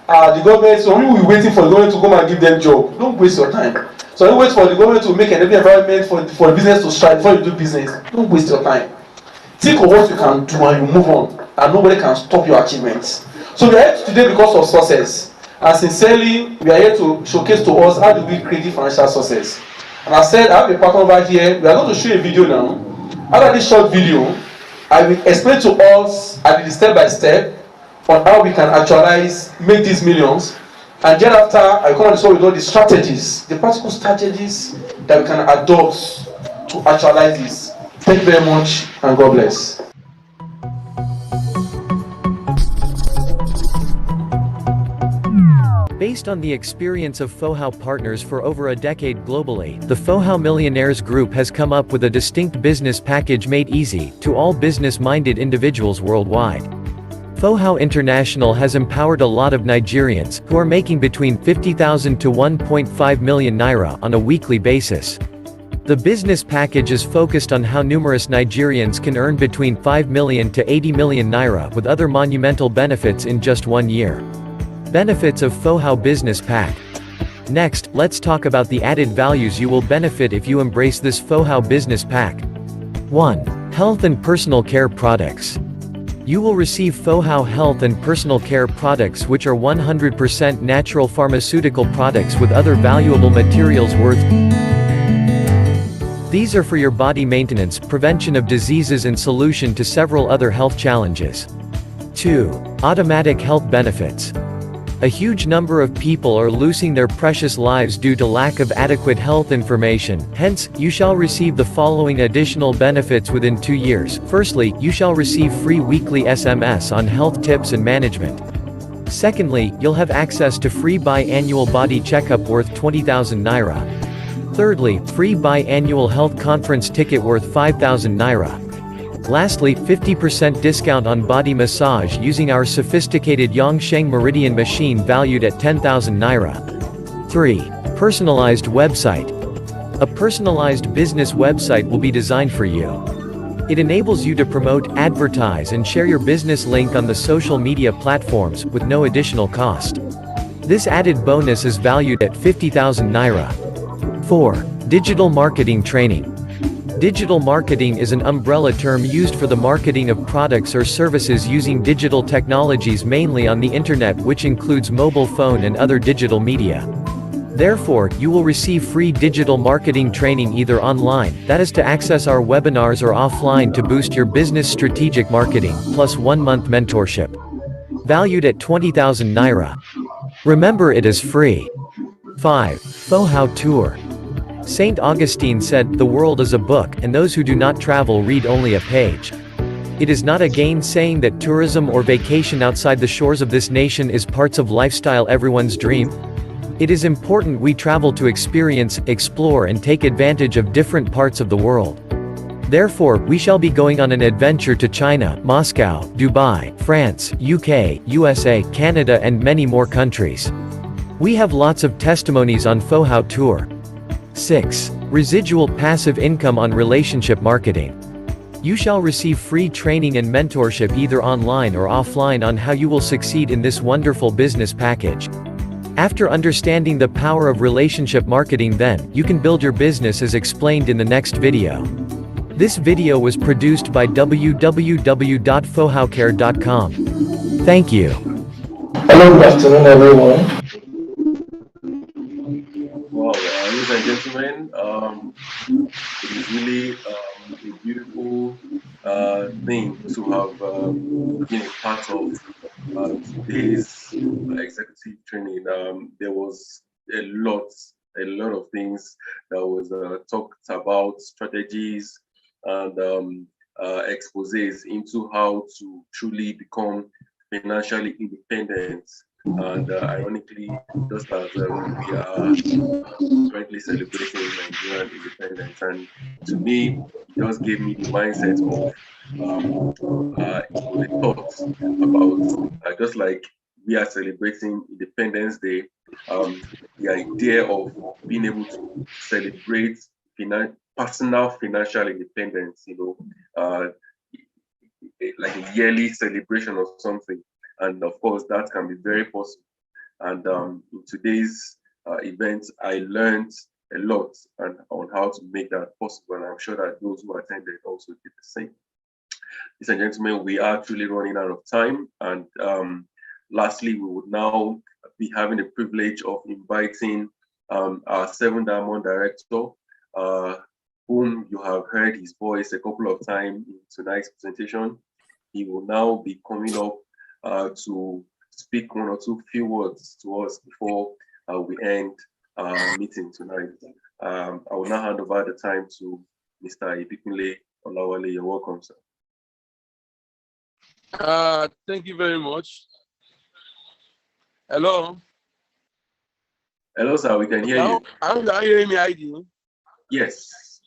the government, so only we waiting for the government to come and give them job. Don't waste your time. So don't wait for the government to make an environment for the business to strive before you do business. Don't waste your time. Think of what you can do and you move on, and nobody can stop your achievements. So we are here today because of success, and sincerely we are here to showcase to us how do we create financial success. And I said I have a partner over here. We are going to show a video now. After this short video, I will explain to us step by step on how we can actualize, make these millions. And then after, I come on show with all the strategies, the practical strategies that we can adopt to actualize this. Thank you very much, and God bless. Based on the experience of Fohao partners for over a decade globally, the Fohao Millionaires Group has come up with a distinct business package made easy to all business-minded individuals worldwide. Fohao International has empowered a lot of Nigerians, who are making between 50,000 to 1.5 million naira on a weekly basis. The business package is focused on how numerous Nigerians can earn between 5 million to 80 million naira with other monumental benefits in just 1 year. Benefits of Fohao Business Pack. Next, let's talk about the added values you will benefit if you embrace this Fohao Business Pack. 1. Health and personal care products. You will receive Fohao health and personal care products, which are 100% natural pharmaceutical products with other valuable materials worth. These are for your body maintenance, prevention of diseases and solution to several other health challenges. 2. Automatic health benefits. A huge number of people are losing their precious lives due to lack of adequate health information, hence, you shall receive the following additional benefits within 2 years. Firstly, you shall receive free weekly SMS on health tips and management. Secondly, you'll have access to free biannual body checkup worth 20,000 naira. Thirdly, free biannual health conference ticket worth 5,000 naira. Lastly, 50% discount on body massage using our sophisticated Yongsheng Meridian machine valued at 10,000 naira. 3. Personalized website. A personalized business website will be designed for you. It enables you to promote, advertise and share your business link on the social media platforms, with no additional cost. This added bonus is valued at 50,000 naira. 4. Digital marketing training. Digital marketing is an umbrella term used for the marketing of products or services using digital technologies mainly on the internet, which includes mobile phone and other digital media. Therefore, you will receive free digital marketing training either online, that is to access our webinars, or offline to boost your business strategic marketing, plus 1 month mentorship. Valued at 20,000 naira. Remember, it is free. 5. Fohao Tour. Saint Augustine said, "The world is a book, and those who do not travel read only a page." It is not a gainsaying that tourism or vacation outside the shores of this nation is parts of lifestyle everyone's dream. It is important we travel to experience, explore and take advantage of different parts of the world. Therefore, we shall be going on an adventure to China, Moscow, Dubai, France, UK, USA, Canada and many more countries. We have lots of testimonies on Fohao Tour. 6. Residual passive income on relationship marketing. You shall receive free training and mentorship either online or offline on how you will succeed in this wonderful business package. After understanding the power of relationship marketing, then, you can build your business as explained in the next video. This video was produced by www.fohaocare.com. Thank you. Hello, good afternoon, everyone. Well, ladies and gentlemen, it is really a beautiful thing to have been a part of today's executive training. There was a lot of things that was talked about, strategies and exposés into how to truly become financially independent. And ironically, just as we are currently celebrating Nigerian independence, and to me, it just gave me the mindset of the thoughts about just like we are celebrating Independence Day, the idea of being able to celebrate personal financial independence, like a yearly celebration or something. And of course, that can be very possible And in today's event, I learned a lot on how to make that possible. And I'm sure that those who attended also did the same. Ladies and gentlemen, we are truly running out of time. And lastly, we would now be having the privilege of inviting our 7 Diamond Director, whom you have heard his voice a couple of times in tonight's presentation. He will now be coming up to speak 1 or 2 few words to us before we end our meeting tonight. I will now hand over the time to Mr. Ibikunle Olawale. You're welcome, sir. Thank you very much. Hello. Hello, sir. We can hear you. Are you hearing me, ID? Yes.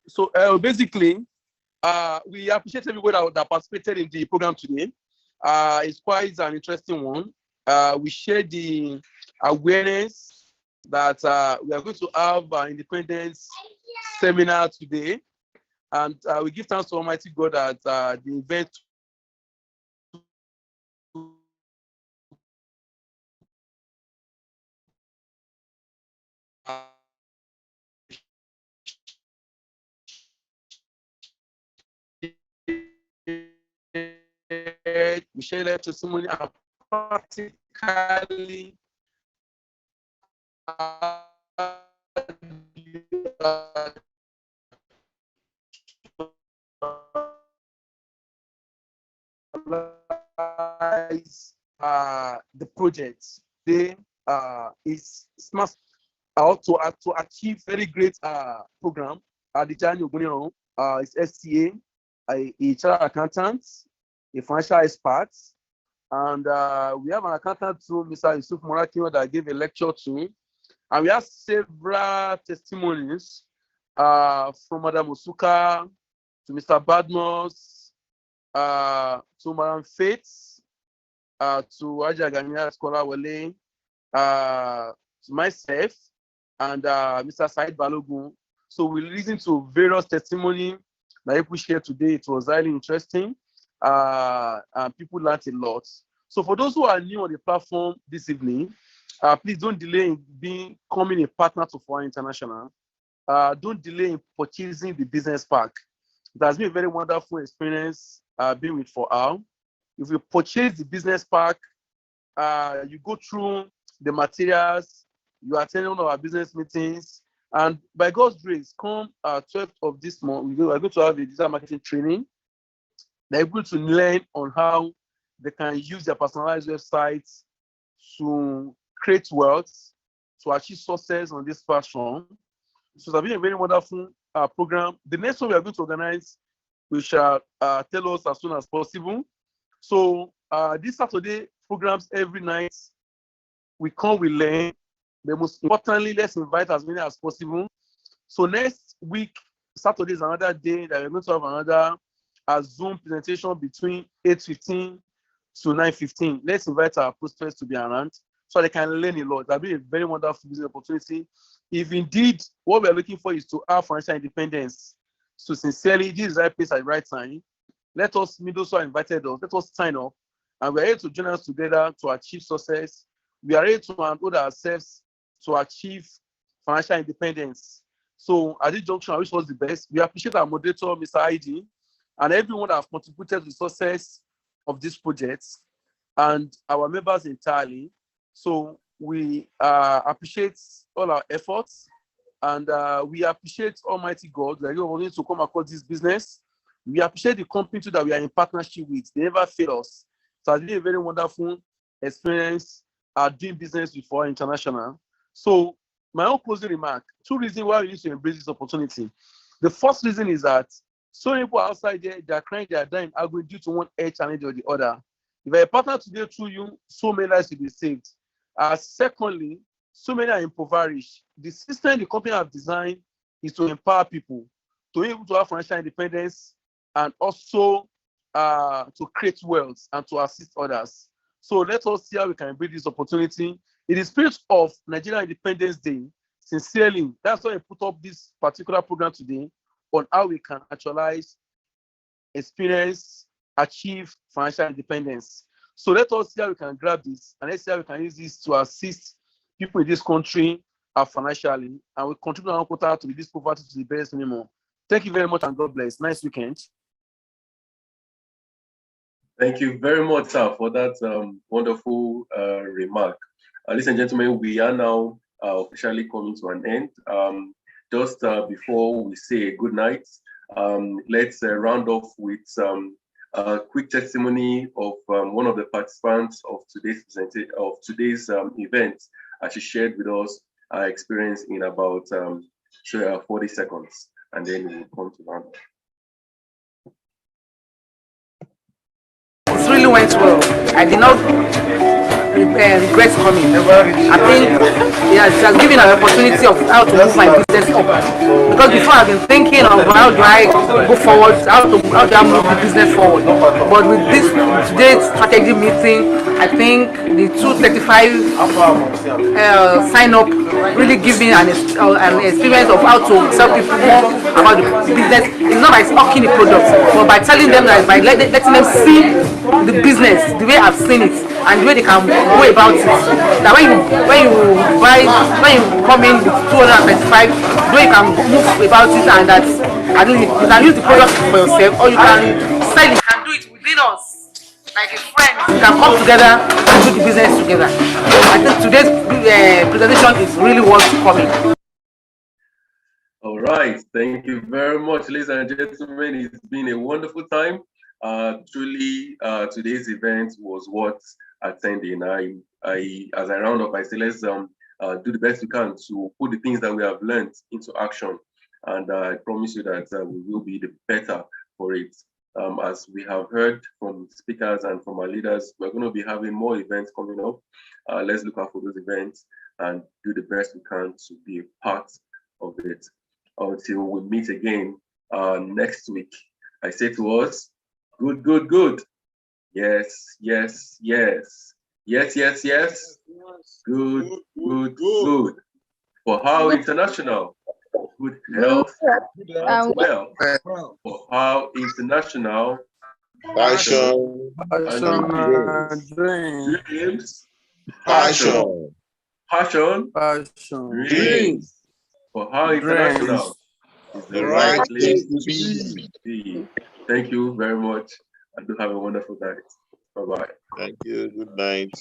So basically, we appreciate everybody that participated in the program today. It's quite an interesting one. We share the awareness that we are going to have an independence seminar today. And we give thanks to Almighty God that the event we share that testimony and practically the project. They is smart to achieve very great program. The Jani Oguniro is SCA, a chartered accountant, a financial expert, and we have an accountant too, Mr. Yusuf Morakino, that gave a lecture to, and we have several testimonies from Madam Osuka to Mr. Badmos, to Madam Faith, to Aja Gania Scholar Wale, to myself, and Mr. Said Balogun. So we listened to various testimonies that people shared today. It was highly interesting, and people learned a lot. So for those who are new on the platform this evening, please don't delay in becoming a partner to FOA International. Don't delay in purchasing the business pack. It has been a very wonderful experience being with FOA. If you purchase the business pack, you go through the materials, you attend one of our business meetings, and by God's grace, come 12th of this month, we are going to have a digital marketing training. They're able to learn on how they can use their personalized websites to create wealth, to achieve success on this platform. So it's been a very wonderful program. The next one we are going to organize, we shall tell us as soon as possible. So this Saturday programs every night, we come, we learn. But most importantly, let's invite as many as possible. So next week, Saturday is another day that we're going to have another Zoom presentation between 8:15 to 9:15. Let's invite our prospects to be around so they can learn a lot. That'll be a very wonderful business opportunity. If indeed what we're looking for is to have financial independence, so sincerely, this is the right place at the right time. Let us meet those who are invited us. Let us sign up, and we're able to join us together to achieve success. We are able to enroll ourselves to achieve financial independence. So at this junction, I wish us the best. We appreciate our moderator, Mr. ID, and everyone that have contributed to the success of this project, and our members entirely. So we appreciate all our efforts, and we appreciate Almighty God that you wanted to come across this business. We appreciate the company too that we are in partnership with. They never fail us. So it's been a very wonderful experience doing business with FOA International. So my own closing remark, 2 reasons why we need to embrace this opportunity. The first reason is that so many people outside there, they are crying, they are dying, arguing due to one health challenge or the other. If you're a partner today through you, so many lives will be saved. Secondly, so many are impoverished. The system the company have designed is to empower people to be able to have financial independence and also to create wealth and to assist others. So let us see how we can embrace this opportunity. In the spirit of Nigeria Independence Day, sincerely, that's why I put up this particular program today on how we can actualize, experience, achieve financial independence. So let us see how we can grab this, and let's see how we can use this to assist people in this country financially, and we contribute our quota to reduce poverty to the best minimum. Thank you very much, and God bless. Nice weekend. Thank you very much, sir, for that wonderful remark. Ladies and gentlemen, we are now officially coming to an end. Just before we say good night, let's round off with a quick testimony of one of the participants of today's event. She shared with us her experience in about 40 seconds, and then we'll come to round off. It really went well. I did not regret coming. I think it has given an opportunity of how to move my business up. Because before I've been thinking of how do I go forward, how do I move the business forward. But with this today's strategy meeting, I think the 235 sign up really give me an experience of how to tell people more about the business. It's not by stocking the products, but by telling them that by letting them see the business the way I've seen it and the way they can go about it. That when you come in with 235, the way you can move about it, and that you can use the product for yourself, or you can sell it. You can do it within us, like a friend. We can come together and do the business together. I think today's presentation is really worth coming. All right, thank you very much, ladies and gentlemen. It's been a wonderful time. Truly, today's event was worth attending. As I round up, I say let's do the best we can to put the things that we have learned into action, and I promise you that we will be the better for it. As we have heard from speakers and from our leaders, we're going to be having more events coming up. Let's look out for those events and do the best we can to be a part of it. Until we meet again next week, I say to us, good, good, good. Yes, yes, yes. Yes, yes, yes. Good, good, good. For How International, good health as well. For How International, Passion. dreams. Passion. Passion. Dreams. For How International is the right place to be. Thank you very much, and do have a wonderful night. Bye-bye. Thank you. Good night.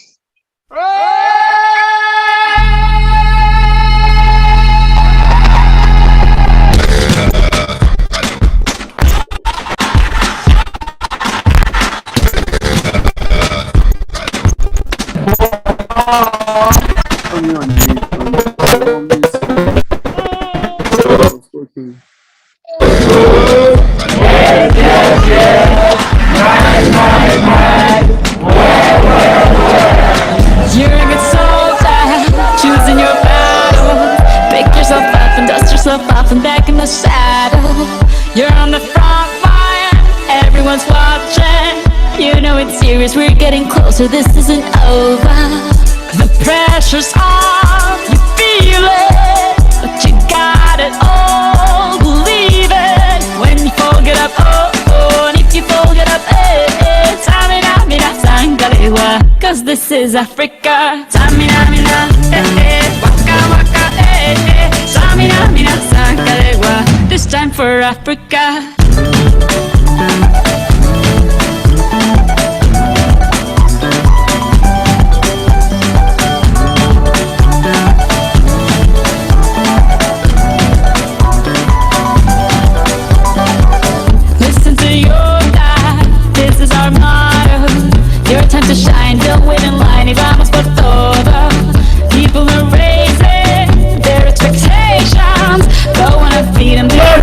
You're a good soldier, choosing your battle. Pick yourself up and dust yourself off and back in the saddle. You're on the front line, everyone's watching. You know it's serious, we're getting closer, this isn't over. The pressure's on, you feel it, but you got it all, believe it. When you fold it up, oh, oh, and if you fold it up, eh, eh, tamina, mina, sangalewa. Cause this is Africa. Tamina, mina, eh, eh, waka, waka, eh, eh, tamina, mina, sangalewa. This time for Africa. Listen to your God, this is our motto. Your time to shine, don't wait in line, y vamos por todo. People are raising their expectations. Go wanna feed them their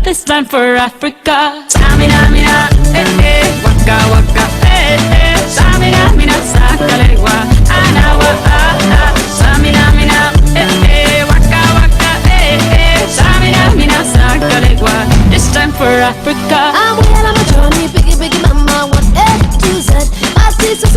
this time for Africa. Tamina, mina, eh, eh, waka, waka, eh, eh. Tamina, mina, sakalewa. Anawa, ah, ah. Tamina, mina, eh, eh, waka, waka, eh, eh. Tamina, mina, sakalewa. This time for Africa. I'm on a journey, biggie, biggie, mama, 1 A to Z. My sister's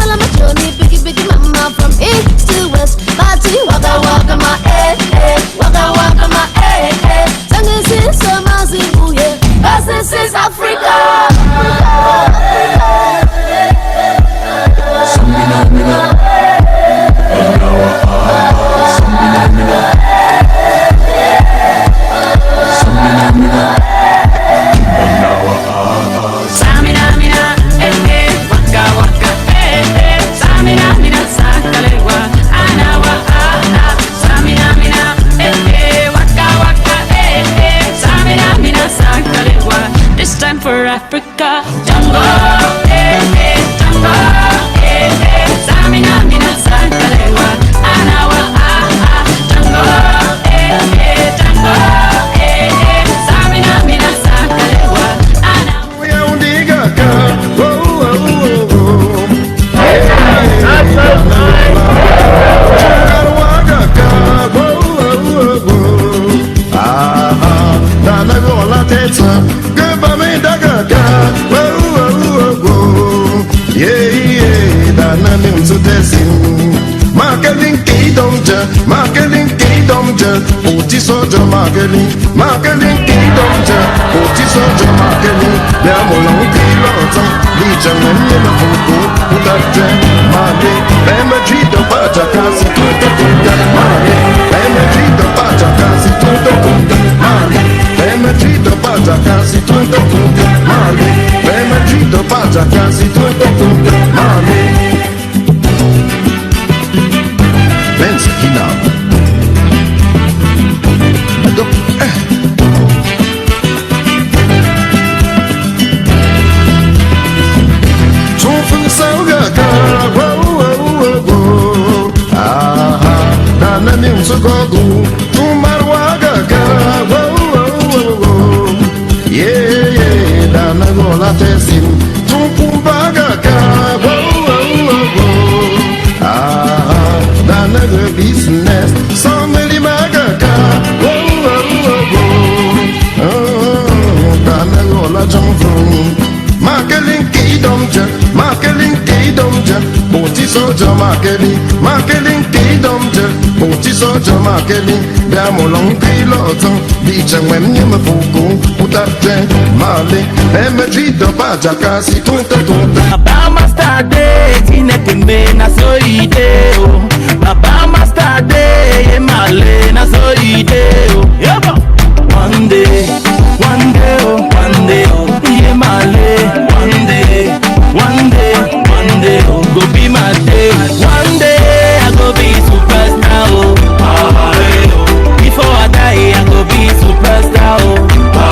dana mi msutesi Makelin kidomja, makelin kidomja, oti soja makelin, makelin kidomja, oti soja makelin. Biamo long kilota, licha nene na fuku, utate male. Bema jido baja kasi tuto tuta male. Bema jido baja kasi tuto tuta male. Bema jido baja kasi tuto tuta male. Bema jido baja kasi tuto tuta male. Pensa que não. Função gaga, dana mi msugogu, tumarwa gaga, yeah, dana gola tesim, tumpumba gaga, another business. Somebody magaka. Danagola Johnson. Makelin Kidomja. Makelin Kidomja. Boti soja Makelin. Makelin Kidomja. Boti soja Makelin. Biamo long piloto. Dice when you me fuku. Utate male. Emetrito paja kasi tunta tunta. Bama stade. Tineke me na so ideo. Baba